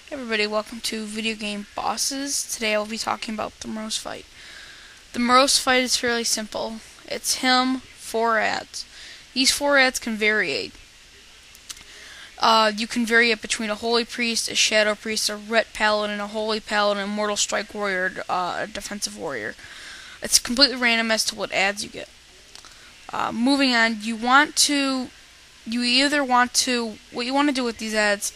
Hey everybody, welcome to Video Game Bosses. Today I will be talking about the Moroes fight. The Moroes fight is fairly simple. It's him, 4 ads. These 4 ads can vary. You can vary it between a Holy Priest, a Shadow Priest, a Ret Paladin, a Holy Paladin, a Mortal Strike Warrior, a Defensive Warrior. It's completely random as to what ads you get. Moving on, what you want to do with these ads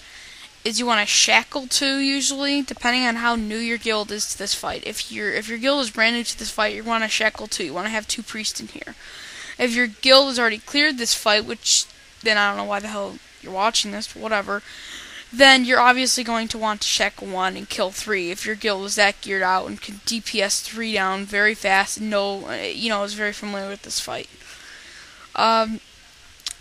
is you want to shackle 2 usually, depending on how new your guild is to this fight. If your guild is brand new to this fight, you want to shackle 2. You want to have 2 priests in here. If your guild has already cleared this fight, which then I don't know why the hell you're watching this, but whatever, then you're obviously going to want to shackle 1 and kill 3 if your guild is that geared out and can DPS 3 down very fast and is very familiar with this fight.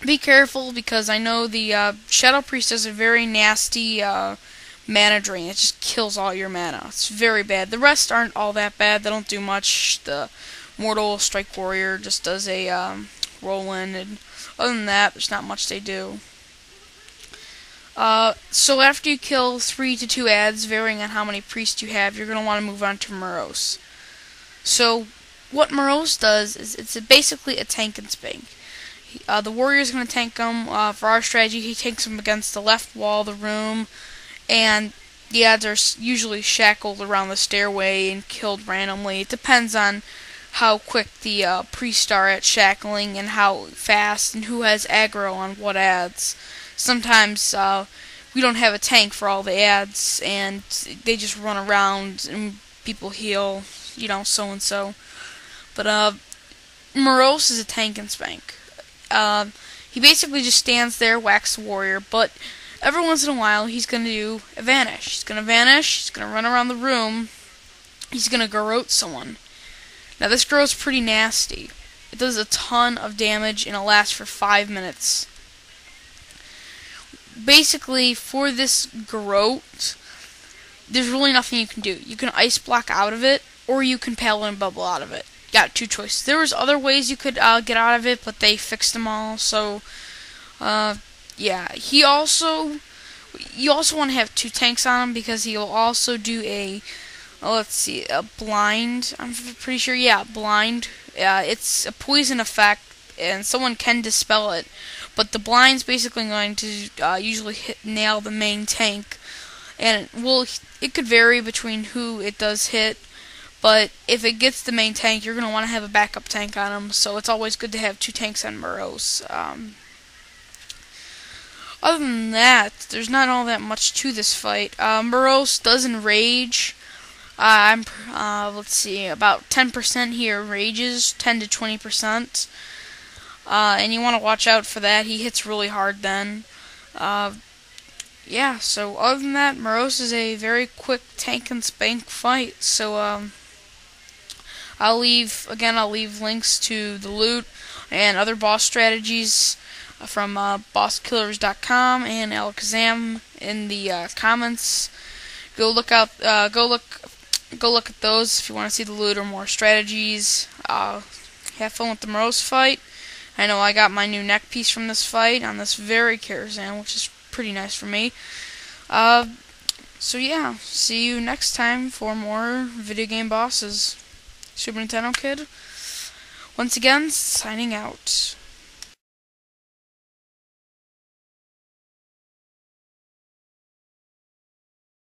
Be careful, because I know the Shadow Priest has a very nasty mana drain. It just kills all your mana. It's very bad. The rest aren't all that bad. They don't do much. The Mortal Strike Warrior just does a roll-in, and other than that, there's not much they do. So after you kill 3 to 2 ads, varying on how many priests you have, you're going to want to move on to Moroes. So what Moroes does is it's basically a tank and spank. The warrior is going to tank him. For our strategy, he tanks him against the left wall of the room, and the ads are usually shackled around the stairway and killed randomly. It depends on how quick the priests are at shackling and how fast and who has aggro on what ads. Sometimes we don't have a tank for all the ads, and they just run around and people heal, so and so. But Moroes is a tank and spank. He basically just stands there, whacks the warrior, but every once in a while he's going to do a vanish. He's going to vanish, he's going to run around the room, he's going to garrote someone. Now this garrote's pretty nasty. It does a ton of damage and it lasts for 5 minutes. Basically, for this garrote, there's really nothing you can do. You can ice block out of it, or you can paladin bubble out of it. Got 2 choices. There was other ways you could get out of it, but they fixed them all. So, yeah. You also want to have 2 tanks on him, because he'll also do a blind. I'm pretty sure. Yeah, blind. It's a poison effect, and someone can dispel it, but the blind's basically going to usually nail the main tank, and it could vary between who it does hit. But if it gets the main tank, you're going to want to have a backup tank on him, so it's always good to have 2 tanks on Moroes. Other than that, there's not all that much to this fight. Moroes does enrage. Let's see, about 10% here rages, 10 to 20%. And you want to watch out for that. He hits really hard then. Yeah, so other than that, Moroes is a very quick tank and spank fight. So, I'll leave links to the loot and other boss strategies from bosskillers.com and Alakazam in the comments. Go look at those if you want to see the loot or more strategies. Have fun with the Moroes fight. I know I got my new neck piece from this fight on this very Karazhan, which is pretty nice for me. So yeah, see you next time for more video game bosses. Super Nintendo Kid, once again, signing out.